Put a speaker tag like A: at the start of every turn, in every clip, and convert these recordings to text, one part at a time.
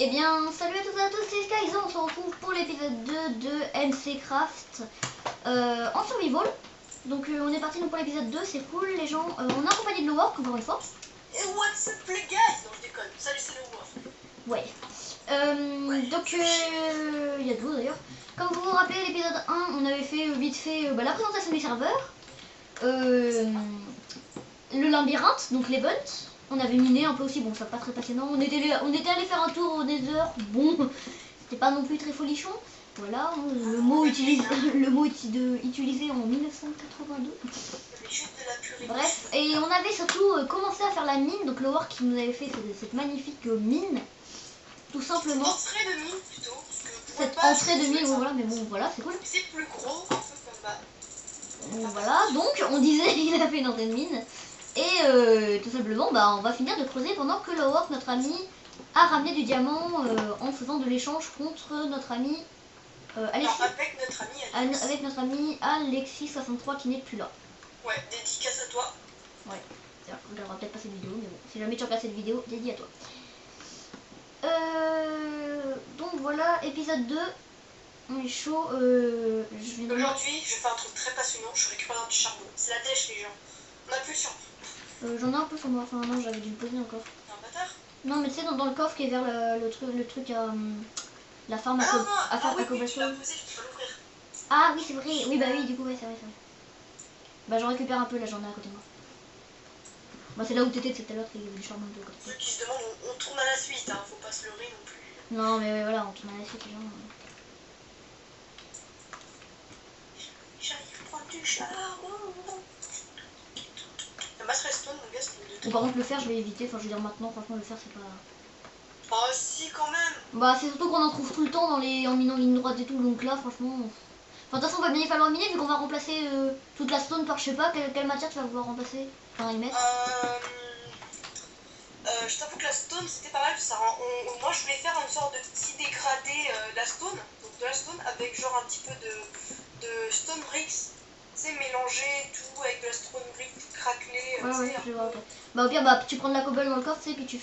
A: Eh bien, salut à toutes et à tous, c'est Skyzo, on se retrouve pour l'épisode 2 de NCCraft en survival. Donc on est parti pour l'épisode 2, c'est cool les gens. On est accompagné de Lowork encore une fois.
B: Et what's up les guys? Non je déconne, salut c'est Lowork.
A: Ouais. Donc il y a de vous d'ailleurs. Comme vous vous rappelez, l'épisode 1, on avait fait vite fait la présentation du serveur. Le labyrinthe, donc les bunts. On avait miné un peu aussi, bon ça pas très passionnant. On était allé faire un tour au Nether, bon c'était pas non plus très folichon. Voilà, le mot utilisé en 1982. Bref, et on avait surtout commencé à faire la mine, donc le work qui nous avait fait cette magnifique mine. Tout simplement.
B: Entrée de mine plutôt.
A: Cette entrée de mine, voilà, mais bon voilà, c'est cool.
B: C'est plus gros, un peu comme bas.
A: Voilà, donc on disait il a fait une entrée de mine. Et tout simplement, on va finir de creuser pendant que Lowork, notre ami, a ramené du diamant en faisant de l'échange contre notre ami Alexis.
B: Non, avec notre ami
A: Alexis63 qui n'est plus là.
B: Ouais, dédicace à toi.
A: Ouais, c'est-à-dire qu'on regardera peut-être pas cette vidéo, mais bon, si jamais tu regardes cette vidéo, dédié à toi. Donc voilà, épisode 2. On est chaud.
B: Aujourd'hui, je vais faire un truc très passionnant, je récupère du charbon. C'est la dèche, les gens. On a plus de charbon.
A: J'en ai un peu sur moi, enfin non, j'avais dû le poser encore.
B: T'es un bâtard?
A: Non, mais tu sais, dans le coffre qui est vers le truc à la farm à
B: cobblestone.
A: Ah oui, c'est vrai. Oui, bah oui, du coup, ouais, c'est vrai. Bah, j'en récupère un peu, là, j'en ai à côté de moi. Bah, c'est là où t'étais, c'est tout à l'heure qu'il y avait du charbon de côté.
B: Ceux qui se demandent, on tourne à la suite, hein, faut pas se leurrer non plus.
A: Non, mais ouais, voilà, on tourne à la suite, les gens.
B: J'arrive prendre du charbon. La masse redstone, mon gars, c'est
A: Bon, par contre, le fer, je vais éviter. Enfin, je veux dire, maintenant, franchement, le fer, c'est pas.
B: Oh, si, quand même.
A: Bah, c'est surtout qu'on en trouve tout le temps en minant ligne droite et tout. Donc là, franchement. Enfin, de toute façon, il va bien y falloir miner vu qu'on va remplacer toute la stone par je sais pas quelle matière tu vas vouloir remplacer. Enfin, y mettre.
B: Je t'avoue que la stone c'était pas mal. Moi je voulais faire une sorte de petit dégradé de la stone. Donc de la stone avec genre un petit peu de stone bricks. Tu sais, mélanger tout avec de la stone brick craquelée.
A: Ouais, je vois, ok. Bah, au pire, tu prends de la cobble dans le coffre, tu sais, puis tu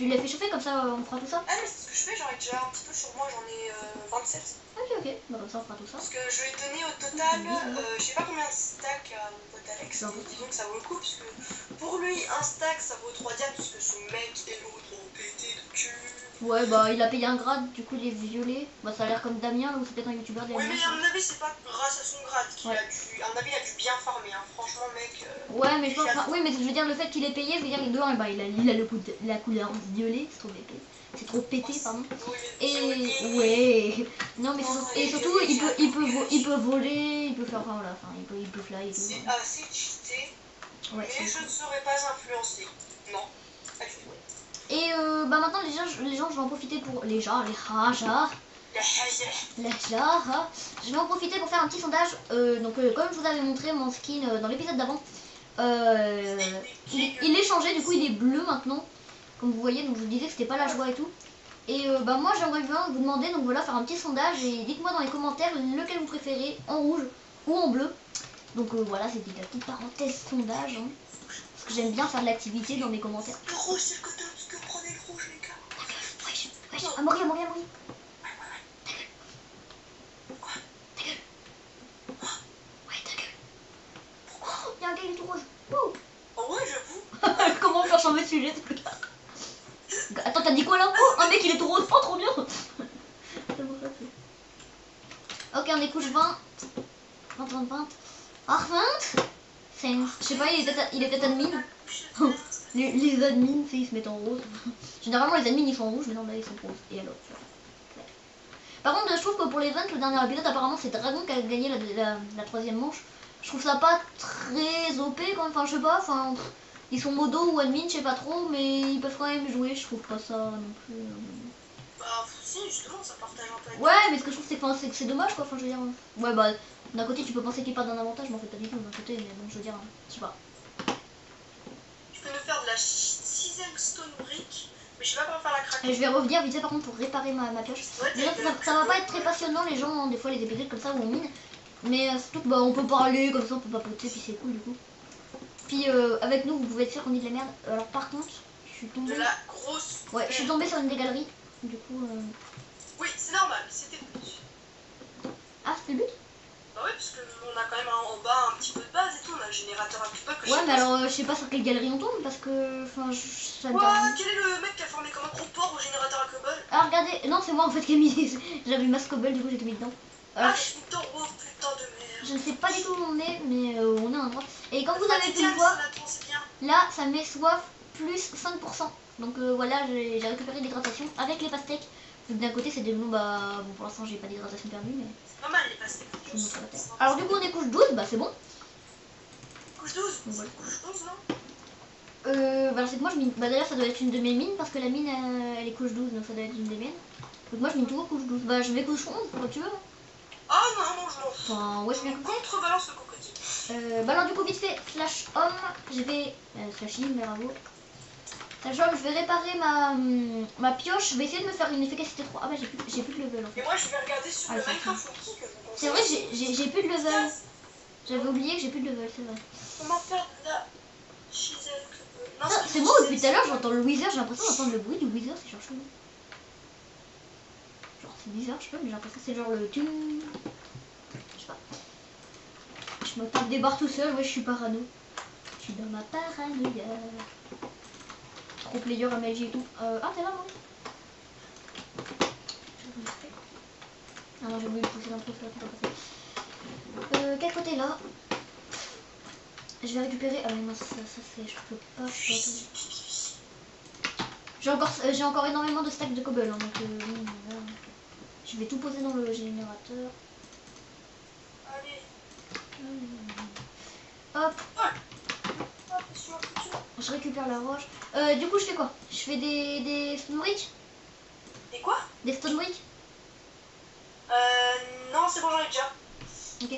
A: les fais chauffer comme ça, on fera tout ça.
B: Ah, mais c'est ce que je fais, j'en ai déjà un petit peu sur moi, j'en ai 27.
A: Ok, bah comme ça on fera tout ça.
B: Parce que je vais donner au total, je sais pas combien de stacks à mon pote Alex, mais disons que ça vaut le coup, parce que pour lui, un stack ça vaut 3 diamants, parce que son mec et l'autre ont pété de cul.
A: Ouais, bah il a payé un grade, du coup il est violet. Bah ça a l'air comme Damien, là, ou c'est peut-être un youtubeur Damien.
B: Oui, mais à mon avis, c'est pas grâce à son grade qu'il a dû. À mon avis, il a dû bien farmer, hein. Franchement, mec.
A: Ouais, mais je pense. Oui, mais je veux dire, le fait qu'il ait payé, je veux dire, il dehors, bah, il a la couleur violet, c'est trop pété. C'est trop pété, pardon. Et. Ouais. Non, mais et surtout, il peut voler, il peut faire. Enfin voilà, enfin, il peut fly et tout.
B: C'est assez cheaté, ouais, mais je ne serais pas influencé. Non.
A: Et bah maintenant les gens je vais en profiter pour je vais en profiter pour faire un petit sondage. Donc comme je vous avais montré mon skin dans l'épisode d'avant, il est changé, du coup il est bleu maintenant, comme vous voyez. Donc je vous disais que c'était pas la joie et tout. Et bah moi j'aimerais bien vous demander, donc voilà, faire un petit sondage et dites-moi dans les commentaires lequel vous préférez, en rouge ou en bleu. Donc voilà, c'était la petite parenthèse sondage, hein. Parce que j'aime bien faire de l'activité dans mes commentaires.
B: Le rouge c'est le côté obscur, prenez le rouge les gars.
A: Wesh, Amaury. Ta gueule. Quoi? Ta gueule. Ouais, ta gueule. Pourquoi? Y'a un gars, il est tout rouge.
B: Oh ouais, j'avoue.
A: Comment faire changer de sujet? Attends, t'as dit quoi là? Oh, un mec il est tout rose. Oh, trop bien. Ok, on est couche 20. 20. Ah, 20. Je sais pas, il est peut-être admin. Les admins, ils se mettent en rose. Généralement les admins ils sont en rouge, mais non là ils sont roses. Et alors par contre je trouve que pour les events, le dernier épisode apparemment c'est Dragon qui a gagné la troisième manche. Je trouve ça pas très OP quand même, enfin je sais pas, enfin ils sont modo ou admin, je sais pas trop, mais ils peuvent quand même jouer, je trouve pas ça non plus.
B: Bah si, justement ça partage un peu.
A: Ouais, mais ce que je trouve c'est que c'est dommage quoi, enfin je veux dire. Ouais bah d'un côté tu peux penser qu'il part d'un avantage, mais en fait pas du tout d'un côté, mais bon je veux dire, je sais pas.
B: Je peux me faire de la 6ème stone brick, mais je sais pas comment faire la craquer.
A: Et je vais revenir vite fait par contre pour réparer ma pioche. Déjà, ça va pas être très passionnant les gens, hein, des fois les épisodes comme ça où on mine. Mais surtout que on peut parler comme ça, on peut papoter, puis c'est cool du coup. Puis avec nous vous pouvez être sûr qu'on dit de la merde. Alors par contre, je suis tombée.
B: De la grosse.
A: Ouais, je suis tombée sur une des galeries. Du coup...
B: Oui, c'est normal, c'était le but.
A: Ah, c'était le but?
B: Bah oui, parce que on a quand même en bas un petit peu de base et tout, on a le générateur agricole que je
A: Ouais,
B: sais
A: mais
B: pas
A: alors je sais pas sur quelle galerie on tombe parce que... Enfin, ça me
B: Quoi?
A: permet...
B: Quel est le mec qui a formé comme un gros porc au générateur agricole?
A: Ah, regardez, non, c'est moi en fait qui ai mis... J'avais le masque cobble, du coup j'ai mis dedans. Alors,
B: Ah, je suis dedans, oh putain de merde.
A: je ne sais pas du tout où on est, mais on est à un endroit. Et comme vous avez pu le
B: Diams,
A: voir,
B: là-dedans, c'est bien.
A: là, ça met soif plus 5%. Donc voilà, j'ai récupéré l'hydratation avec les pastèques. Donc d'un côté, c'est des bons, bah... Bon, pour l'instant, j'ai pas d'hydratation perdue, mais...
B: C'est pas mal les pastèques.
A: Je vous montre la tête. Alors du coup, on est couche 12, bah c'est bon.
B: Couche 12.
A: Donc, voilà.
B: Couche 12, non?
A: Bah c'est que moi je mine, bah d'ailleurs ça doit être une de mes mines parce que la mine elle est couche 12 donc ça doit être une des miennes. Donc moi je mine toujours couche 12, bah je vais couche 11 quand tu veux.
B: Ah non, non, je m'en fous.
A: Enfin ouais je viens.
B: Contrebalance le crocodile.
A: Bah alors du coup vite fait, slash homme, je vais, slash in, bravo. Slash homme, je vais réparer ma pioche, je vais essayer de me faire une efficacité 3. Ah bah j'ai plus de level en fait.
B: Et moi je vais regarder sur
A: Ah,
B: le
A: c'est
B: Minecraft Wiki que vous
A: C'est vrai j'ai plus de level. J'avais oublié que j'ai plus de level, c'est vrai.
B: Comment faire de la chisel? Non,
A: C'est moi depuis tout à l'heure j'entends le wither, j'ai l'impression d'entendre le bruit du wither, c'est genre chelou. Genre c'est bizarre, je sais pas, mais j'ai l'impression que c'est genre le tum. Je sais pas. Je me tape des barres tout seul, ouais je suis parano. Je suis dans ma paranoïa. Trop player à MLG et tout. Ah t'es là moi? Ah non j'ai oublié de pousser l'intro, ça va pas passer. Quel côté là? Je vais récupérer. Ah mais non ça c'est. Je peux pas. J'ai encore énormément de stacks de cobble hein, donc voilà. Je vais tout poser dans le générateur.
B: Allez.
A: Hop.
B: Hop,
A: Je récupère la roche. Du coup je fais quoi? Je fais des stone bricks?
B: Et quoi?
A: Des stone bricks?
B: Non, c'est bon, j'en ai déjà.
A: Ok.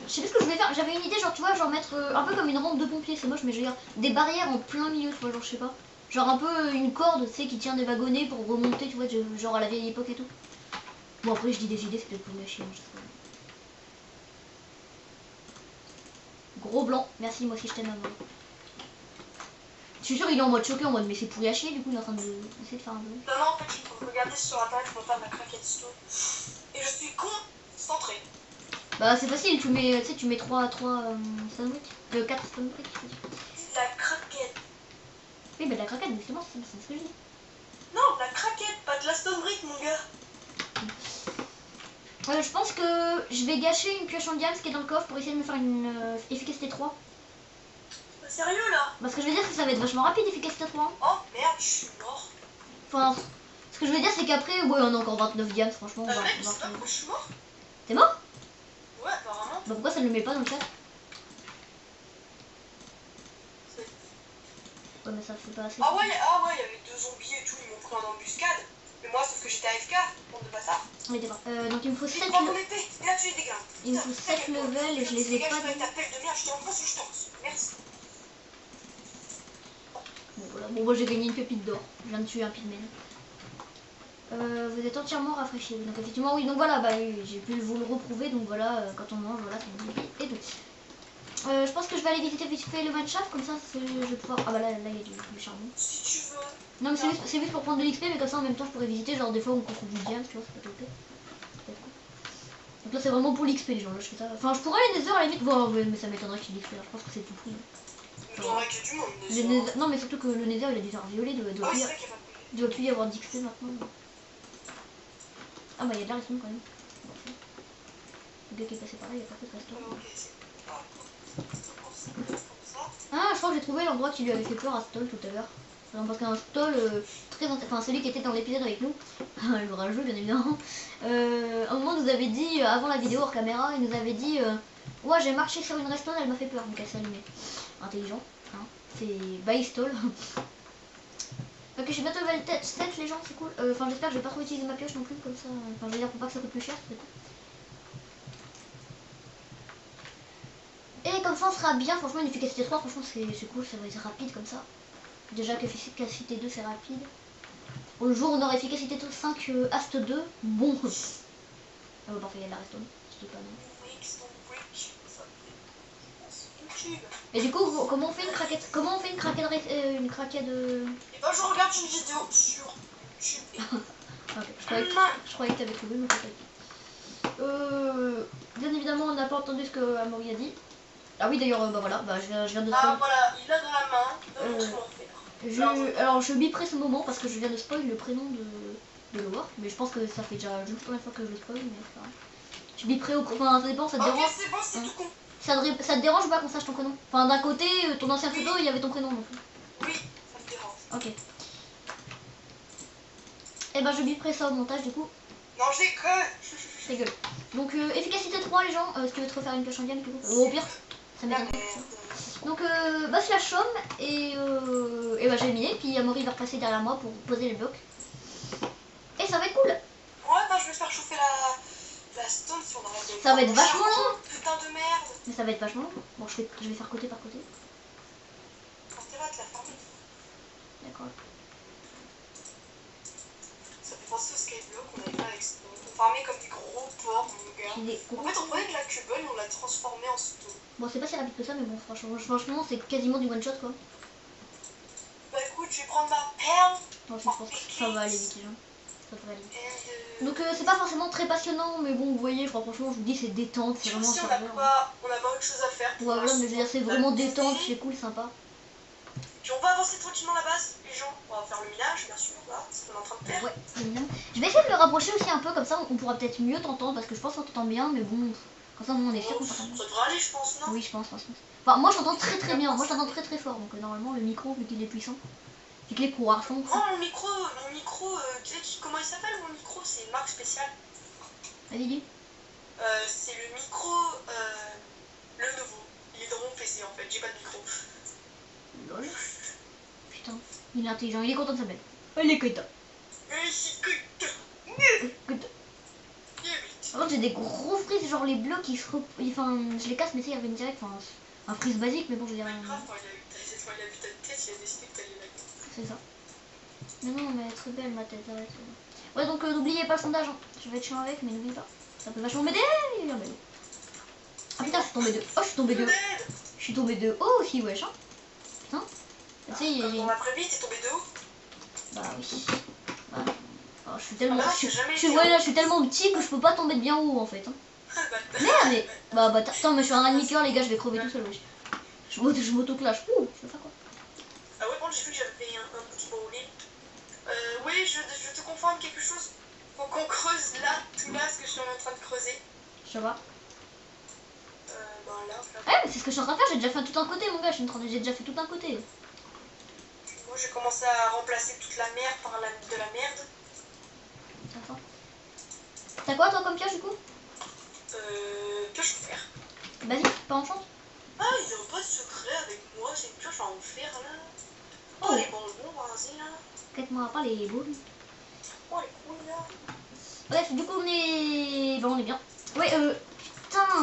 A: Je sais plus ce que je voulais faire. J'avais une idée, genre tu vois, genre mettre un peu comme une rampe de pompier, c'est moche, mais je veux dire des barrières en plein milieu, tu vois, genre je sais pas. Genre un peu une corde, tu sais, qui tient des wagonnets pour remonter, tu vois, genre à la vieille époque et tout. Bon après je dis des idées, c'est peut-être pour me chier, hein, je sais pas. Gros blanc, merci, moi aussi je t'aime à moi. Je suis sûr il est en mode choqué, en mode mais c'est pourri à chier, du coup il est en train d'essayer de faire un peu.
B: Non, non, en fait, il faut regarder sur internet pour faire ma craquette stone. Et je suis concentré.
A: Bah c'est facile, tu mets 3 stone bricks. 4 stone bricks, je veux dire.
B: La craquette.
A: Oui bah de la craquette, justement, c'est ce que je dis.
B: Non, la craquette, pas de la stone brick, mon gars.
A: Je pense que je vais gâcher une pioche en diams qui est dans le coffre pour essayer de me faire une efficacité 3.
B: Bah, sérieux là?
A: Parce que je veux dire que ça va être vachement rapide efficacité 3. Hein.
B: Oh merde, je suis mort.
A: Enfin, ce que je veux dire c'est qu'après, ouais on a encore 29 diams, franchement.
B: Mec,
A: on va
B: c'est pas pourquoi je suis mort?
A: T'es mort?
B: Ouais, apparemment.
A: Bah pourquoi ça ne le met pas dans le chat? Ouais mais ça fait pas assez.
B: Ah ouais, il y avait 2 zombies et tout, ils m'ont pris en embuscade. Mais moi, sauf que j'étais AFK, bande de bâtard.
A: Oui d'accord. Donc il me faut 7
B: prends ton épée, et là tu les déglingues.
A: Il me faut 7 levels et je les ai pas.
B: Dégage ta pelle de merde, je t'envoie si je pense. Merci.
A: Bon voilà, bon moi j'ai gagné une pépite d'or. Je viens de tuer un pygmée. Vous êtes entièrement rafraîchi. Donc effectivement oui, donc voilà, bah oui, j'ai pu vous le reprouver, donc voilà, quand on mange, voilà, c'est une et tout. Je pense que je vais aller visiter vite fait le mineshaft, comme ça je vais pouvoir. Ah bah là il y a du charbon.
B: Si tu veux.
A: Non mais c'est juste pour prendre de l'XP, mais comme ça en même temps je pourrais visiter, genre des fois on trouve du diamant, tu vois, ça peut être cool. Donc là c'est vraiment pour l'XP les gens, là je fais ça. Enfin je pourrais aller nether à la limite, bon ouais, mais ça m'étonnerait qu'il y ait l'XP, je pense que c'est tout fou.
B: Il faudrait qu'il y ait du monde.
A: Nether... Non mais surtout que le nether il a des arts violets, il doit plus y avoir d'XP maintenant. Ah bah il y a de la reston quand même. Le gars qui est passé par là, il y a pas de reston. Ah je crois que j'ai trouvé l'endroit qui lui avait fait peur à Stoll tout à l'heure. Parce qu'un Stoll très enfin celui qui était dans l'épisode avec nous, le rageux bien évidemment, à un moment nous avait dit, avant la vidéo hors caméra, il nous avait dit ouais j'ai marché sur une redstone, elle m'a fait peur, donc elle s'est allumée. Intelligent, hein, c'est by Stoll. Ok je suis bientôt level 7 les gens, c'est cool. Enfin j'espère que je vais pas trop utiliser ma pioche non plus comme ça, enfin je veux dire pour pas que ça coûte plus cher c'est tout. Et comme ça on sera bien, franchement une efficacité 3, franchement c'est cool, ça va être rapide comme ça. Déjà qu'efficacité 2 c'est rapide. Au jour où on aura efficacité 5 Ast 2, bon. Ah bah parfait, il y a de la redstone, je dis pas non.
B: YouTube.
A: Et du coup, comment on fait une craquette? Comment on fait une craquette une craquette
B: Et bah je regarde une vidéo sur YouTube.
A: Ok, je croyais que t'avais trouvé, mais peut-être. Bien évidemment, on n'a pas entendu ce que Amaury a dit. Ah oui, d'ailleurs, bah voilà, bah, je viens de
B: Ah
A: spoil.
B: voilà, il a dans la main,
A: Alors, je biperai ce moment parce que je viens de spoil le prénom de Loa. Mais je pense que ça fait déjà juste la première fois que je le spoil, mais c'est pas grave. Je biperai au enfin, ça dépend, ça te dérange.
B: Ok, c'est bon, c'est tout con.
A: Ça te dérange pas qu'on sache ton prénom? Enfin, d'un côté, ton ancien pseudo, il y avait ton prénom donc.
B: Oui, ça me dérange.
A: Ok. Et ben, je biperai ça au montage du coup.
B: Non, j'ai que.
A: Ta gueule. Donc, efficacité 3, les gens. Si tu veux te refaire une pioche indienne, du coup. Au pire, ça m'étonne pas. Donc, bah, slash home et bah, j'ai éliminé. Puis Amaury va repasser derrière moi pour poser les blocs. Et ça va être cool.
B: Ouais, bah je vais faire chauffer la stone si on arrête de.
A: Ça va être vachement long.
B: Putain de merde.
A: Mais ça va être vachement long. Bon, je vais faire côté par côté.
B: Quand t'es là, te la fermer.
A: D'accord.
B: Ça fait penser au skyblock qu'on avait fait avec stone. On farmait comme des gros porcs, mon gars. En fait, on prenait de la cubone et on l'a transformé en stone.
A: Bon, c'est pas si rapide que ça, mais bon, franchement, c'est quasiment du one shot quoi.
B: Bah écoute, je vais prendre ma perle.
A: Bon, je pense que ça va aller vite, les gens. Ça va aller vite.
B: Et
A: Donc, c'est pas forcément très passionnant, mais bon, vous voyez, franchement, je vous dis, c'est détente, c'est vraiment
B: on
A: serveur.
B: n'a pas autre chose à faire.
A: Ouais, voilà, mais je veux dire, c'est vraiment détente, c'est cool, sympa.
B: Puis on va avancer tranquillement la base, les gens. On va faire le minage, bien sûr, là, c'est ce qu'on est en train de faire.
A: Ouais, évidemment. Je vais essayer de me rapprocher aussi un peu, comme ça, on pourra peut-être mieux t'entendre, parce que je pense qu'on t'entend bien, mais bon, comme ça, on est sûr qu'on t'entend bien.
B: Ça devrait aller, je pense, non?
A: Oui, je pense, franchement. Enfin, moi, je t'entends très bien, moi, je t'entends très fort, donc normalement, le micro, vu qu'il est puissant, vu qu'il est pour à fond.
B: Oh, mon micro, tu sais comment il s'appelle mon micro? C'est une marque spéciale.
A: Vas-y, dis.
B: C'est le micro, le nouveau. Il est dans mon PC en fait, j'ai pas de micro.
A: Lol. Putain, il est intelligent, il est content de sa belle. Il est content. Par contre, j'ai des gros frises, genre les blocs, enfin, je les casse, mais tu sais, il revient direct. Enfin, un frise basique, mais bon, je veux dire.
B: Minecraft, quand il a vu ta tête, il a décidé que t'allais la.
A: C'est ça. Mais non, mais elle est très belle ma tête, arrête. Ouais, donc n'oubliez pas le sondage, hein. Je vais être chiant avec, mais n'oubliez pas. Ça peut vachement m'aider. Ah putain, je suis tombée de. Oh, je suis tombée de. Je suis tombée de haut aussi, wesh. Hein. Putain. Tu sais, il
B: On a prévu, t'es tombé de haut.
A: Bah oui. Bah. Oh, je suis tellement.
B: Ah bah,
A: ouais, là, je suis tellement petit que je peux pas tomber de bien haut en fait. Hein. Merde, mais. Bah, attends, mais je suis un demi-cœur, les gars, je vais crever tout seul, wesh. Je m'auto-clash. Ouh, je fais quoi?
B: Ah ouais, bon, j'ai vu que j'avais un petit brûlé. Oui, je te confirme quelque chose. Faut qu'on creuse là, tout là, ce que je suis en train de creuser.
A: Je vois.
B: Bah là.
A: Ouais, mais c'est ce que je suis en train de faire, j'ai déjà fait tout un côté, mon gars, j'ai déjà fait tout un côté.
B: Moi, j'ai commencé à remplacer toute la merde par de la merde.
A: Attends. T'as quoi, toi, comme pioche, du coup?
B: Pioche en fer.
A: Vas-y, pas en chance.
B: Ah, il n'y a pas de secret avec moi, c'est une pioche en fer là. Oh, les bonbons, vas-y là.
A: Quête-moi pas les boules.
B: Oh, les couilles là.
A: Bref, du coup, on est. Bon, on est bien. Ouais, putain, ça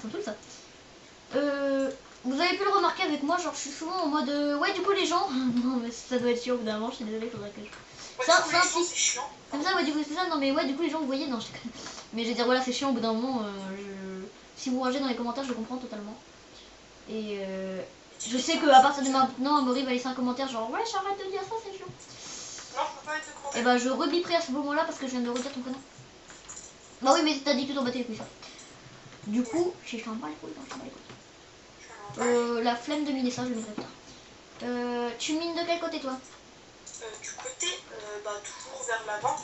A: me saoule ça. Vous avez pu le remarquer avec moi, genre je suis souvent en mode ouais, du coup les gens. Non, mais ça doit être chiant au bout d'un moment, je suis désolée, faudrait que je.
B: Ouais,
A: Ça,
B: c'est chiant.
A: Comme ça, ouais, du coup, c'est ça, non, mais ouais, du coup les gens, vous voyez, non, je déconne. Mais je vais dire, voilà, c'est chiant au bout d'un moment. Si vous ragez dans les commentaires, je comprends totalement. Et je sais qu'à partir de maintenant, Amaury va laisser un commentaire genre ouais, j'arrête de dire ça, c'est chiant.
B: Non, je peux pas être de commentaire.
A: Et bah, je rebiperai à ce moment-là parce que je viens de redire ton prénom. Bah oui, mais t'as dit que tu t'en battais les couilles, ça. Du coup, j'ai fait un bas les couilles, non, je fais un bas les couilles. La flemme de miner ça, je le mettrai plus tard. Tu mines de quel côté, toi?
B: Du côté, bah toujours vers l'avant.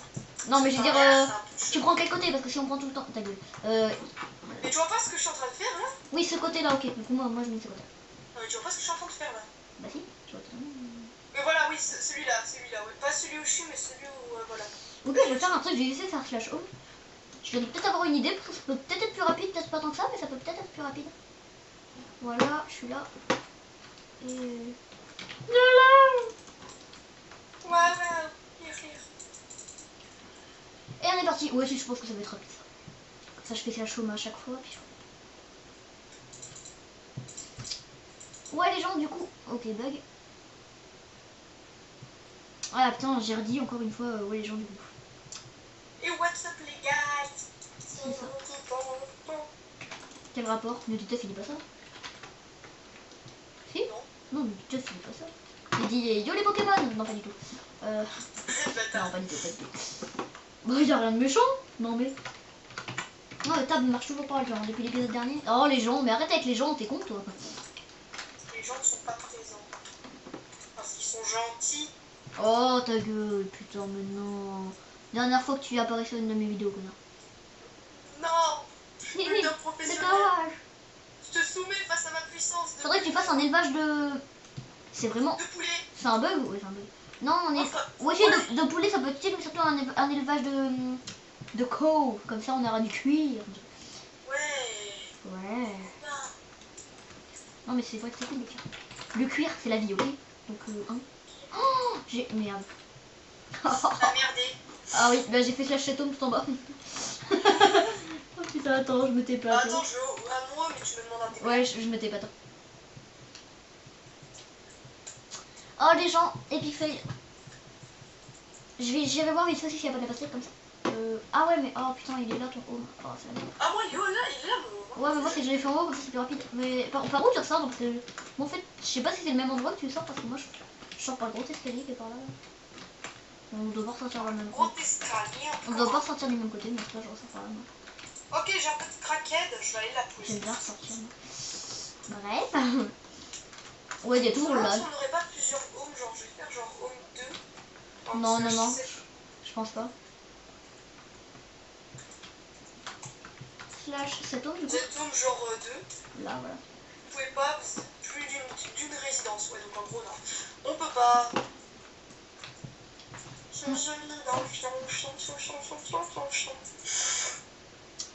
A: Non, mais je veux dire, tu prends quel côté? Parce que si on prend tout le temps, ta gueule.
B: Mais tu vois pas ce que je suis en train de faire là?
A: Oui, ce côté-là, ok. Du coup, moi je mets ce côté.
B: Tu vois pas ce que je suis en train de faire là?
A: Bah si, je vois totalement.
B: Mais voilà, oui, celui-là, ouais. Pas celui où je suis, mais celui où, voilà.
A: Ok, je vais faire un truc, je vais essayer de faire slash home. Je vais peut-être avoir une idée, parce que ça peut peut-être être plus rapide, peut-être pas tant que ça, mais ça peut peut-être être plus rapide. Voilà, je suis là. Et...
B: Ouais,
A: et on est parti. Ouais, si, je pense que ça va être rapide. Ça, je fais slash home à chaque fois, puis je... Ouais, les gens, du coup... Ok, bug. Ah putain, j'ai redit encore une fois, ouais, les gens, du coup.
B: Et what's up les gars?
A: C'est ça. Quel rapport? Le tuteur il dit pas ça. Non, mais Just il dit pas ça. Il dit yo les Pokémon. Non, pas du tout. Non,
B: Bâtard.
A: pas du tout, pas du tout. Bah, il y a rien de méchant. Non, mais. Non, la table marche toujours pas, genre, depuis l'épisode dernier. Oh, les gens, mais arrête avec les gens, t'es con, toi.
B: Les gens ne sont pas présents. Parce qu'ils sont gentils.
A: Oh, ta gueule, putain, mais non. Dernière fois que tu apparais sur une de mes vidéos, connard.
B: Non, je suis plus d'un
A: C'est
B: professionnel.
A: dommage.
B: Je te soumets face à ma puissance.
A: Faudrait que tu fasses un élevage de. C'est vraiment.
B: De poulet.
A: C'est un bug? Ouais, c'est un bug. Non, on est.
B: Enfin,
A: Ouais,
B: ouais.
A: de poulet, ça peut être utile, mais surtout un élevage de cow. Comme ça, on aura du cuir.
B: Ouais.
A: Ouais.
B: Non.
A: Non, mais c'est vrai que c'est cool, le cuir. Le cuir, c'est la vie, ok? Donc, hein. Oh, j'ai. Merde.
B: T'as merdé.
A: Ah oui, bah j'ai fait slash tome tout en bas. Oh putain, attends, je me tais pas.
B: Bah, attends, je veux à moi, mais tu me demandes un tes.
A: Ouais, je me tais pas, attends. Oh les gens, Epic Fail. J'irai voir vite fait s'il y a pas de la pastèque comme ça. Ah ouais, mais oh putain, il est là ton home. Oh, ça va.
B: Ah, moi, il est là, moi.
A: Ouais, mais moi c'est que je l'ai fait en haut, comme ça c'est plus rapide. Mais par où tu ressors? Donc c'est. Bon, en fait, je sais pas si c'est le même endroit que tu sors parce que moi je sors par le gros escalier qui est par là. On doit pas ressortir par le même
B: Gros
A: côté.
B: escalier.
A: On doit pas ressortir du même côté, mais c'est pas je ressors par là. Moi.
B: Ok, j'ai un peu de craquette, je vais aller la poser.
A: J'aime bien ressortir. Moi. Bref. Ouais, il y a toujours le
B: Si
A: lag.
B: on n'aurait pas plusieurs homes, genre je vais faire genre home 2.
A: Non, non, non. Je pense pas. Slash cet homme du coup.
B: Cet home genre 2.
A: Là, voilà.
B: Vous pouvez pas, c'est plus d'une résidence. Ouais, donc en gros, non. On peut pas.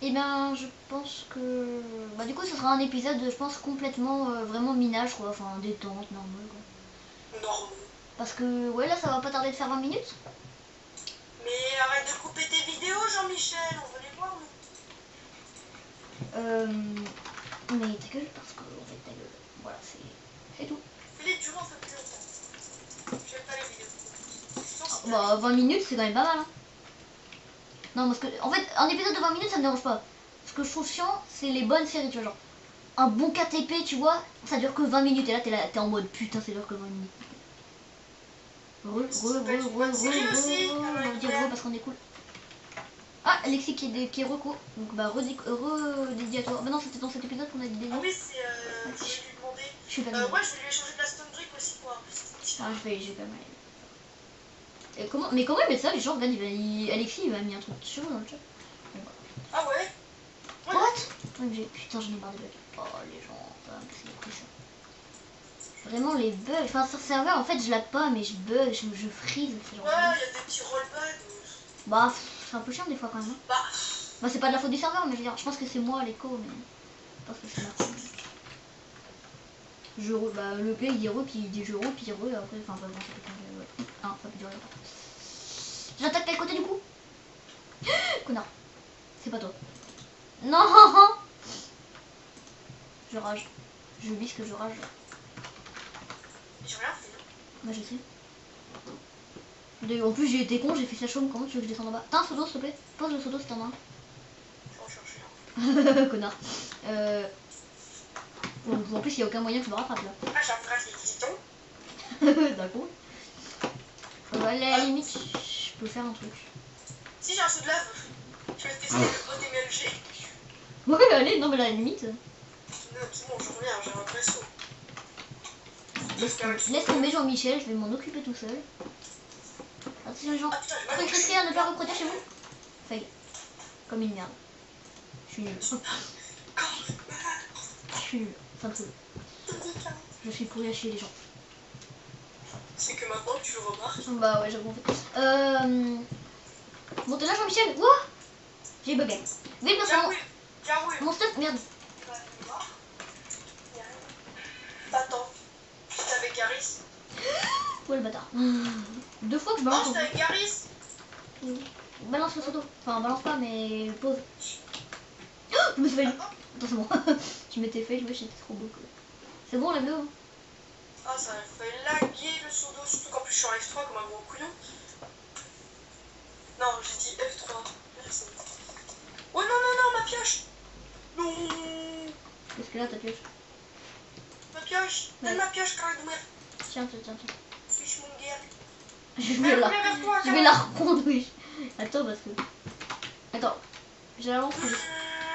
A: Et ben, je pense que. Bah, du coup, ce sera un épisode, je pense, complètement vraiment minage, quoi. Enfin, détente, normal, quoi.
B: Normal.
A: Parce que, ouais, là, ça va pas tarder de faire 20 minutes.
B: Mais arrête de couper tes vidéos, Jean-Michel, on veut les voir, nous.
A: Mais ta gueule, parce que, en fait, ta gueule. Voilà, c'est tout.
B: Fais-les durer un peu plus longtemps. J'aime pas les vidéos.
A: Bah, 20 minutes, c'est quand même pas mal, hein. Non, parce que, en fait, un épisode de 20 minutes, ça me dérange pas. Ce que je trouve chiant, c'est les bonnes séries, tu vois, genre. Un bon KTP, tu vois, ça dure que 20 minutes, et là, t'es en mode, putain, ça dure que 20 minutes. On va dire re parce qu'on est cool. Ah, Alexis qui est reco. Donc bah redédié à toi. Bah non, c'était dans cet épisode qu'on a dit déjà.
B: Ah oui, c'est je vais lui demander.
A: Je suis pas
B: Ouais, je vais lui échanger de la Stone Brick aussi pour un petit.
A: Ah, j'ai pas mal. Et comment, mais comment ils mettent ça? Les gens regardent, Alexis il m'a mis un truc chaud dans le chat. Bon, bah.
B: Ah ouais?
A: What? Putain, j'en ai marre des bugs. Oh, les gens, c'est cool ça. Vraiment les bugs. Enfin, sur serveur, en fait, je lag pas, mais je bug, je freeze.
B: Ouais, il y a des petits rollbacks.
A: Bah, c'est un peu chiant des fois quand même. Hein.
B: Bah,
A: c'est pas de la faute du serveur, mais je veux dire, je pense que c'est moi l'écho, mais je pense que c'est ma faute. Bah, le gars il dit re, puis il dit je re, puis il re, après, enfin, bon, ça peut durer, ouais. Ah, ça peut durer longtemps. J'attaque quel côté du coup? Connard. C'est pas toi. Non. Je rage. Je bis que je rage.
B: j'ai rien fait.
A: Bah, je sais. En plus, j'ai été con, j'ai fait sa chaume. Comment tu veux que je descende en bas? T'as un pseudo, s'il te plaît? Pose le pseudo si t'en as un.
B: Je vais en chercher un.
A: Connard. En plus, il n'y a aucun moyen que je me rattrape là.
B: Ah, j'embrasse les pitons.
A: D'accord. À la limite, je peux faire un truc.
B: Si j'ai un saut de lave, je vais tester le OTMLG.
A: Ouais, allez, non, mais à la limite.
B: Non, c'est bon, je reviens, j'ai un vrai saut.
A: Laisse tomber Jean-Michel, je vais m'en occuper tout seul. Attention, Jean. Faut écrire à ne pas reproduire chez vous. Fail. Comme une merde. Je suis nul. Je suis nul. Enfin, je suis pourri à chier les gens.
B: C'est que maintenant tu le remarques.
A: Bah ouais, j'avoue en fait. Bon, t'es là Jean-Michel? Ouah! J'ai bugué. Vite, parce que mon stuff, merde.
B: Attends, j'étais avec Garis.
A: Ouais, le bâtard. 2 fois que je
B: Non,
A: balance.
B: j'étais avec Garis.
A: Balance le photo. Enfin, balance pas, mais pause. Oh, je me suis fail. Attends, c'est bon. Tu m'étais fail, ouais, j'étais trop beau. C'est bon, lève-le.
B: Ah, ça fait laguer le pseudo, surtout qu'en plus je suis en F3 comme un gros couillon. Non, j'ai dit F3. Merci. Oh non, non, non, ma pioche. Non.
A: Qu'est-ce que là, ta pioche?
B: Ma pioche. pioche. Donne
A: Ouais.
B: ma pioche, Cardouer.
A: Tiens, tiens, tiens, tiens.
B: Suis mon guerre.
A: Je vais la reprendre, oui. Attends, parce que... Attends. J'ai la lampe.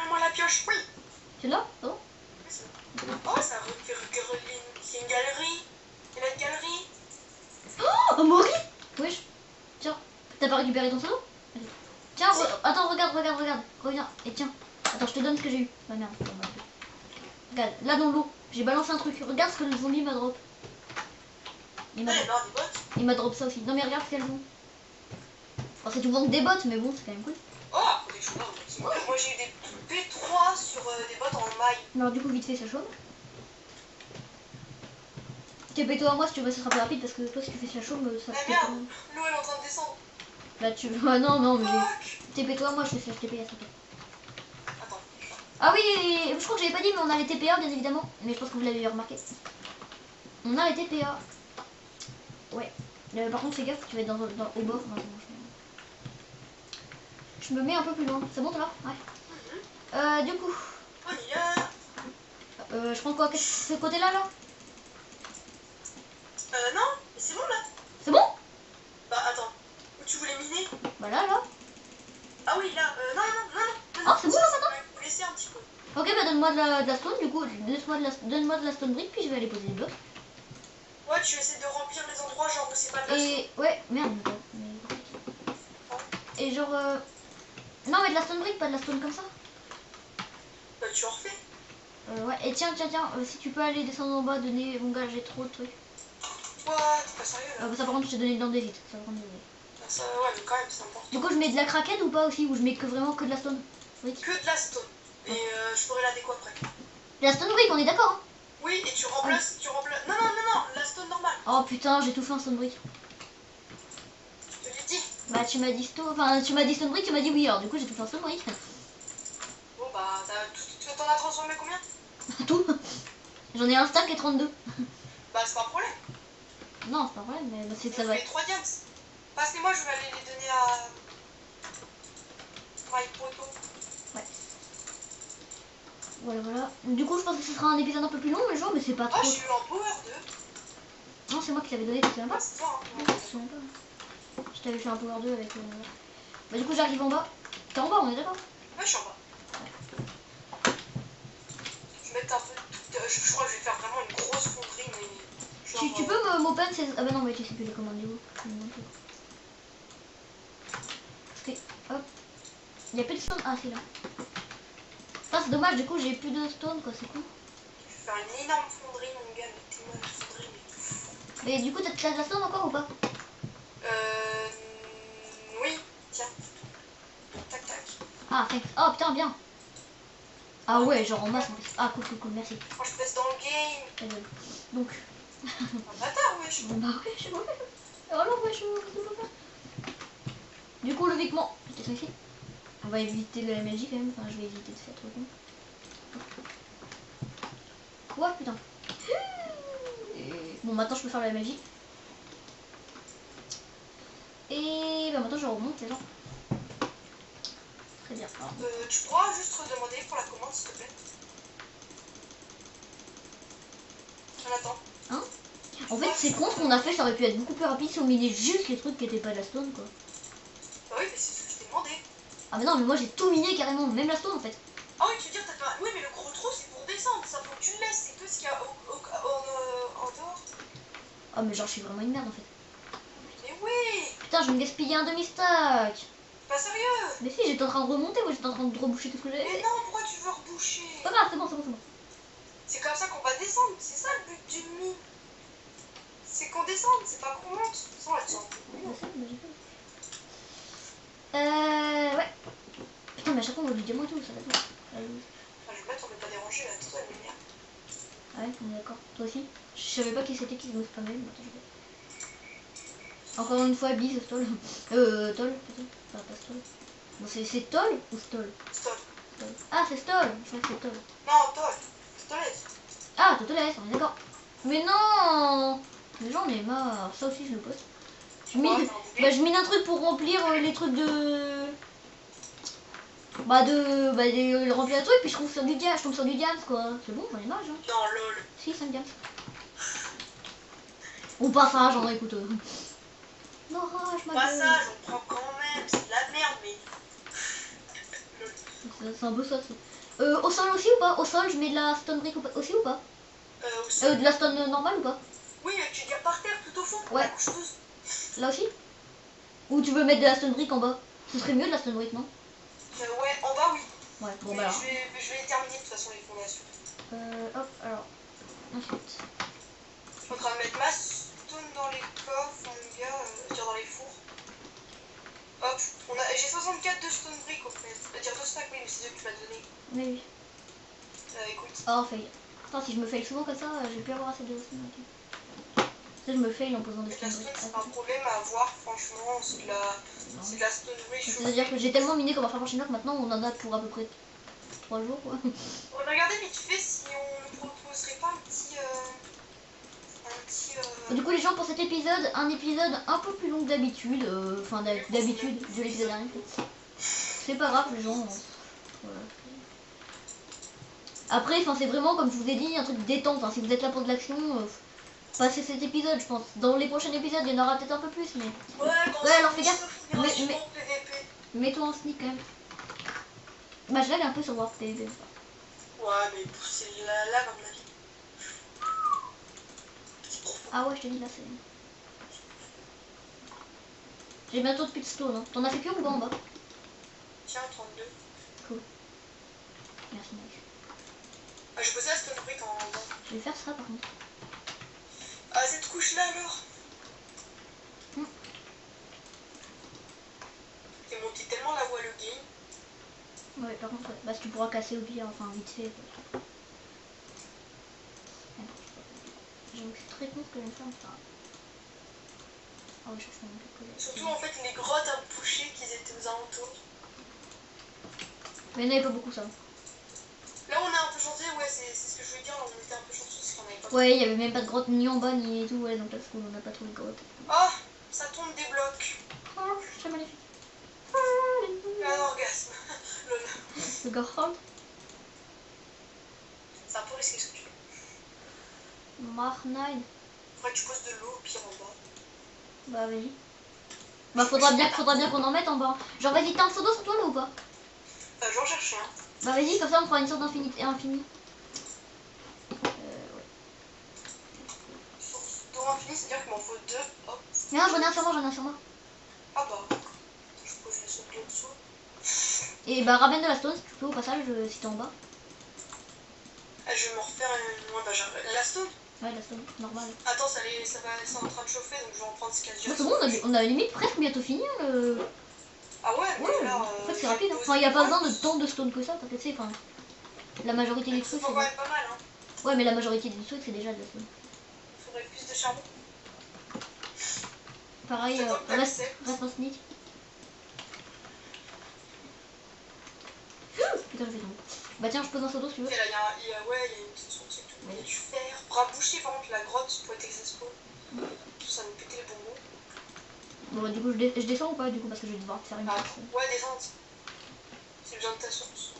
B: Moi la pioche, oui.
A: C'est là? Oh.
B: Oh, ça regarde, c'est une galerie. Il y a une galerie.
A: Oh, Maury. Wesh. Tiens. T'as pas récupéré ton solo? Allez. Tiens, attends, regarde. Reviens. Et tiens. Attends, je te donne ce que j'ai eu. Ah merde. Regarde, là dans l'eau. J'ai balancé un truc. Regarde ce que le zombie m'a drop. Il m'a
B: Ouais,
A: drop.
B: non, des bottes.
A: Il m'a drop ça aussi. Non mais regarde ce qu'elles ont. Enfin, c'est tout vendre des bottes, mais bon, c'est quand même cool.
B: Oh, des choses. Moi j'ai eu des P3 sur des bottes en maille.
A: Alors du coup, vite fait, ça chaume. TP-toi à moi si tu veux, ça sera plus rapide parce que toi, si tu fais ça chaume, ça
B: Ah
A: fait
B: merde, l'eau elle est en train de descendre.
A: Là, tu... Ah non, mais
B: Fuck.
A: TP-toi à moi, je te fais TP à ça.
B: Attends.
A: Ah oui, je crois que j'avais pas dit, mais on a les TPA, bien évidemment. Mais je pense que vous l'avez remarqué. On a les TPA. Ouais. Par contre, fais gaffe, tu vas être au bord. Non, je me mets un peu plus loin. C'est bon, toi là? Ouais. Du coup...
B: On y est.
A: je prends quoi? Ce côté-là, là?
B: Non, mais c'est bon là.
A: C'est bon?
B: Bah attends, où tu voulais miner?
A: Bah là.
B: Ah oui, là, non.
A: Ah, c'est bon là maintenant?
B: Faut laisser un petit peu.
A: Ok, bah donne-moi de la stone, du coup, donne-moi de la stone brick, puis je vais aller poser des blocs.
B: Ouais, tu essaies de remplir les endroits genre où c'est pas de la
A: Et ouais, merde. Et genre... Non, mais de la stone brick, pas de la stone comme ça.
B: Bah tu en refais.
A: Ouais, et tiens, si tu peux aller descendre en bas, donner... Mon gars, j'ai trop de trucs.
B: Quoi? T'es pas sérieux là?
A: Ça par contre, je t'ai donné dans des vite. Ça va prendre des...
B: Bah, ça, ouais, mais quand même, c'est important.
A: Du coup, je mets de la craquette ou pas aussi? Ou je mets vraiment que de la stone brick?
B: Que de la stone. Et je ferai la déco après.
A: De la stone brick, on est d'accord hein?
B: Oui, et tu remplaces, Non, la stone normale.
A: Oh putain, j'ai tout fait en stone brick.
B: Je te l'ai dit.
A: Bah tu m'as dit stone... Enfin, tu m'as dit stone brick, tu m'as dit oui. Alors du coup, j'ai tout fait en stone brick.
B: Bon bah, t'en as transformé combien?
A: Tout. J'en ai un stack et 32.
B: Bah c'est pas un problème.
A: Non, c'est pas vrai, mais c'est ça
B: Vous
A: va.
B: les 3 diams. Passez-moi, je vais aller les donner à... My poto.
A: Ouais. Voilà. Du coup, je pense que ce sera un épisode un peu plus long, mais genre, mais c'est pas
B: Ah,
A: trop.
B: je suis en power 2.
A: Non, c'est moi qui l'avais donné, tu te souviens
B: Ah,
A: pas?
B: c'est toi,
A: Non,
B: hein.
A: je te souviens pas. Je t'avais fait un power 2 avec. Bah, du coup, j'arrive en bas. T'es en bas, on est d'accord?
B: Ouais, je suis en bas. Je vais mettre un peu... Je crois que je vais faire vraiment une grosse fonderie, mais... Genre,
A: Tu peux m'open ces. Ah, bah non, mais tu sais plus les commandes du coup. Parce que. Hop. Il y a plus de stone. Ah, c'est là. Ah, c'est dommage, du coup, j'ai plus de stone, quoi, c'est cool.
B: Je vais faire une énorme fonderie, mon gars. Mettez-moi une fonderie, mais...
A: Mais du coup, t'as de la stone encore ou pas?
B: Oui, tiens. Tac.
A: Ah, thanks. Oh putain, bien. Ah ouais, genre en masse en plus. Ah, cool, merci.
B: Moi, je pèse dans le game.
A: Donc.
B: Un bâtard, wesh.
A: Bah ouais, je suis mauvais. Alors, ouais, je suis mauvais. Du coup, logiquement, c'était ça ici. On va éviter le MLJ quand même. Enfin, je vais éviter de faire trop con. Quoi, putain. Bon, maintenant je peux faire la magie. Et bah maintenant je remonte les gens. Très bien. Alors,
B: Tu pourras juste redemander pour la commande, s'il te plaît. Jonathan.
A: hein en fait, c'est con ce qu'on a fait. Ça aurait pu être beaucoup plus rapide si on minait juste les trucs qui étaient pas de la stone, quoi.
B: Bah oui, mais c'est ce que je t'ai demandé.
A: Ah, mais non, mais moi j'ai tout miné carrément, même la stone en fait.
B: Ah oui, tu veux dire, t'as pas... Oui, mais le gros trou, c'est pour descendre. Ça faut que tu le laisses. C'est que ce qu'il y a en dehors.
A: Ah, mais genre, je suis vraiment une merde en fait.
B: Mais oui.
A: Putain, je vais me gaspiller un demi-stack.
B: Pas sérieux.
A: Mais si, j'étais en train de remonter, moi j'étais en train de reboucher tout ce que j'avais
B: Mais
A: fait.
B: non, pourquoi tu veux reboucher?
A: Pas grave, c'est bon.
B: C'est comme ça qu'on va descendre. C'est ça le but du mine. C'est qu'on descende, c'est pas qu'on monte. Sans la descente.
A: Ouais. Putain, mais à chaque fois on va lui dire moi tout, ça va tout.
B: Enfin, je vais mettre, on n'est pas dérangé là, tout ça, la lumière.
A: Ah ouais, on est d'accord. Toi aussi? Je savais pas qui c'était qui me spammait, mais attends, je vais. Encore une fois, bise, Stol. Tol, peut-être. Enfin, pas Stol. Bon, c'est Tol ou Stol?
B: Stop.
A: Ah, c'est Stol. Je crois que c'est Tol.
B: Non, toi, je te laisse.
A: Ah, toi te laisse, on est d'accord. Mais non! Les gens, on est marre. Ça aussi, je le poste. Je mine un truc pour remplir les trucs de. Remplir les trucs, puis je tombe sur du diams, quoi. C'est bon, j'en ai marre, genre.
B: Non, lol.
A: Si, ça me diams. Au passage, on écoute. L'orage, ma gueule.
B: Passage, on prend quand même, c'est de la merde, mais.
A: C'est un peu ça. Au sol aussi ou pas? Au sol, je mets de la stone brick aussi ou pas?
B: Au sol.
A: De la stone normale ou pas?
B: Oui, tu dis par terre tout au fond.
A: Ouais.
B: La couche douce.
A: Là aussi? Ou tu veux mettre de la stone brick en bas? Ce serait mieux de la stone brick, non?
B: Ouais, en bas, oui.
A: Ouais, bon
B: Mais
A: bah
B: je vais les terminer de toute façon, les fondations.
A: hop, alors. Ensuite.
B: Je suis en train de mettre ma stone dans les coffres, mon gars, dire dans les fours. Hop, j'ai 64 de stone brick au fait. C'est-à-dire 2 stacks, oui, mais c'est eux que tu m'as donné.
A: Oui.
B: Écoute.
A: Oh, fail. Attends, si je me fail souvent comme ça, je vais plus avoir assez de stone brick. Ça, je me fail en posant des stone
B: La stone,
A: brick.
B: c'est pas un problème à avoir, franchement, c'est de la stone brick.
A: C'est-à-dire que j'ai tellement miné comme un frapeur chinois que maintenant on en a pour à peu près 3 jours, quoi.
B: On va regarder vite fait si on ne proposerait pas un petit.
A: Du coup les gens, pour cet épisode, un épisode un peu plus long que d'habitude, enfin d'habitude de l'épisode dernier. C'est pas grave les gens. Voilà. Après, c'est vraiment comme je vous ai dit, un truc détente. Si vous êtes là pour de l'action, passez cet épisode, je pense. Dans les prochains épisodes, il y en aura peut-être un peu plus, mais.
B: Ouais,
A: alors fais gaffe. Mets-toi en sneak quand même. Bah je lag un peu sur Warp PvP.
B: Ouais, mais c'est la lave à mon avis.
A: Ah ouais, je te dis là, c'est. J'ai bientôt de pitstone. Hein. T'en as fait plus ou pas en bas?
B: Tiens, 32.
A: Cool. Merci, mec.
B: Ah, j'ai posé la stone brick en bas.
A: Je vais faire ça par contre.
B: Ah, cette couche-là alors T'es monté tellement la voie le game.
A: Ouais, par contre, parce que tu pourras casser au pire, enfin vite fait. J'avoue que c'est très con ce que je viens de faire, enfin. Ah ouais, je cherche mon collègue.
B: Surtout en fait les grottes à boucher qui étaient aux alentours.
A: Mais il n'y en avait pas beaucoup ça.
B: Là on est un peu chanceux, ouais, c'est ce que je voulais dire, là on était un peu chanceux parce qu'on avait pas.
A: Ouais, il n'y avait même pas de grotte ni en bas ni tout, ouais, donc là c'est cool, on n'a pas trouvé de grotte.
B: Oh, ça tombe des blocs.
A: Oh, c'est magnifique.
B: Un orgasme.
A: Le Gorhold.
B: C'est un peu risqué ce que tu fais.
A: Marnine.
B: Faudrait que tu poses de l'eau au pire en bas.
A: Bah vas-y. Bah faudra bien qu'on en mette en bas. Genre vas-y, t'as un seau d'eau sur toi là ou pas?
B: J'en cherche un.
A: Bah vas-y, comme ça on fera une sorte d'infinité infinie. Ouais.
B: Source d'eau infinie, c'est-à-dire qu'il m'en faut 2. Hop.
A: Non, j'en ai un sur moi,
B: Ah bah, je pose le seau de l'eau dessous.
A: Et bah ramène de la stone si tu peux au passage si t'es en bas.
B: Ah, je vais me refaire une. Ouais, bah j'ai la stone.
A: Ouais, la stone, normal.
B: Attends, c'est en train de chauffer donc je vais en prendre ce qu'il y a déjà.
A: Bah, c'est bon, on a limite presque bientôt fini.
B: Ah ouais, mais
A: ouais,
B: là.
A: en fait c'est rapide. Hein. Enfin, il n'y a pas besoin de tant de stone que ça, parce que tu sais, enfin. La majorité des trucs.
B: C'est quand même pas mal, hein.
A: Ouais, mais la majorité des trucs c'est déjà de la stone.
B: Il faudrait plus de charbon.
A: Pareil, reste en sneak. Putain, je vais tomber. Bah tiens, je pose un seau d'eau si tu veux.
B: Ok, là, il y a une petite source et tout. Il y a du fer. Bras bouché, par contre, la grotte pour être exaspo. Ça me pétait les bonbons.
A: Bon, bah, du coup, je descends ou pas, du coup, parce que je vais devoir faire une course.
B: Ouais, descends. C'est besoin de ta source.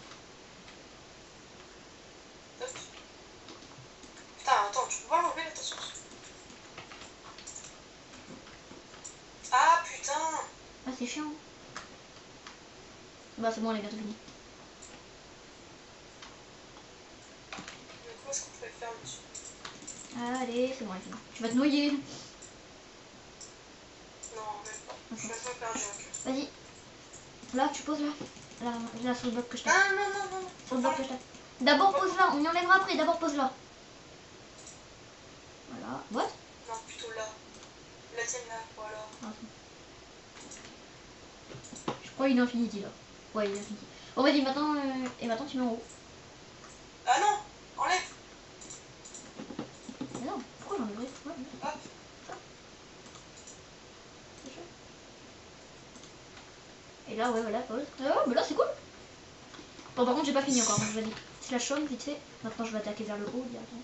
B: Hop. Putain, attends, tu peux pas l'enlever là, ta source? Ah, putain.
A: Ah, c'est chiant. Bah, c'est bon, elle est bientôt finie.
B: Comment est-ce qu'on pourrait faire dessus?
A: Allez, c'est bon, elle est finie. Tu vas te noyer.
B: Non, même pas. Je suis même pas perdu.
A: Vas-y. Là, tu poses là. Là, sur le bloc que je tape.
B: Ah, non.
A: Sur le bloc que je tape. D'abord, pose là. On y enlèvera après. D'abord, pose là. Voilà. What?
B: Non, plutôt là. La tienne là, voilà.
A: Ah, je crois qu'il est infinity là. Ouais, il est infinity. Bon, vas-y, maintenant, et maintenant, tu mets en haut.
B: Ah non, enlève.
A: Mais non, pourquoi j'enlèverais? Ouais,
B: hop.
A: Et là, ouais, voilà, pause. Ah, mais là, c'est cool. Bon, par contre, j'ai pas fini encore, donc je vais dire. Slash home, vite fait. Maintenant, je vais attaquer vers le haut directement.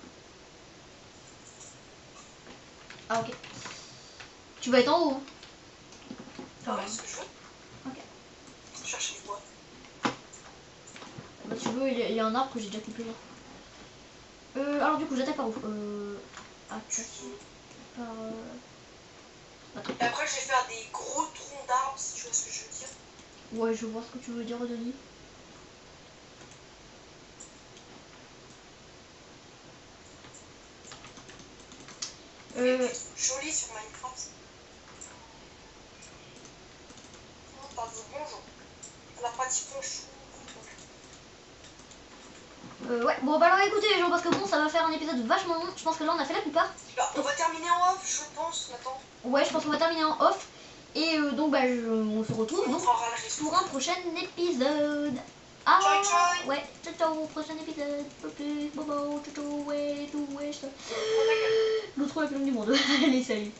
A: Ah, ok. Tu vas être en haut. Hein.
B: Ah ouais, ce que je veux.
A: Ok.
B: Je cherche les bois.
A: Bah, tu veux, il y a un arbre que j'ai déjà coupé là. Alors, du coup, j'attaque par où? Ah, par... Attends.
B: Et après, je vais faire des gros troncs d'arbres, si tu vois ce que je veux dire.
A: Ouais, je vois ce que tu veux dire, Denis.
B: Joli sur Minecraft. On parle de bonjour. La pratique chou.
A: Ouais, bon bah alors écoutez les gens, parce que bon, ça va faire un épisode vachement long. Je pense que là on a fait la plupart.
B: Bah, on va terminer en off, je pense, maintenant.
A: Ouais, je pense qu'on va terminer en off. Et donc bah on se retrouve donc pour un prochain épisode. Ah
B: ciao, ciao.
A: ouais, ciao ciao, prochain épisode. Plus, bobo, ciao ciao, ouais, tout, ouais, ça. L'autre la plus longue du monde. Allez, salut.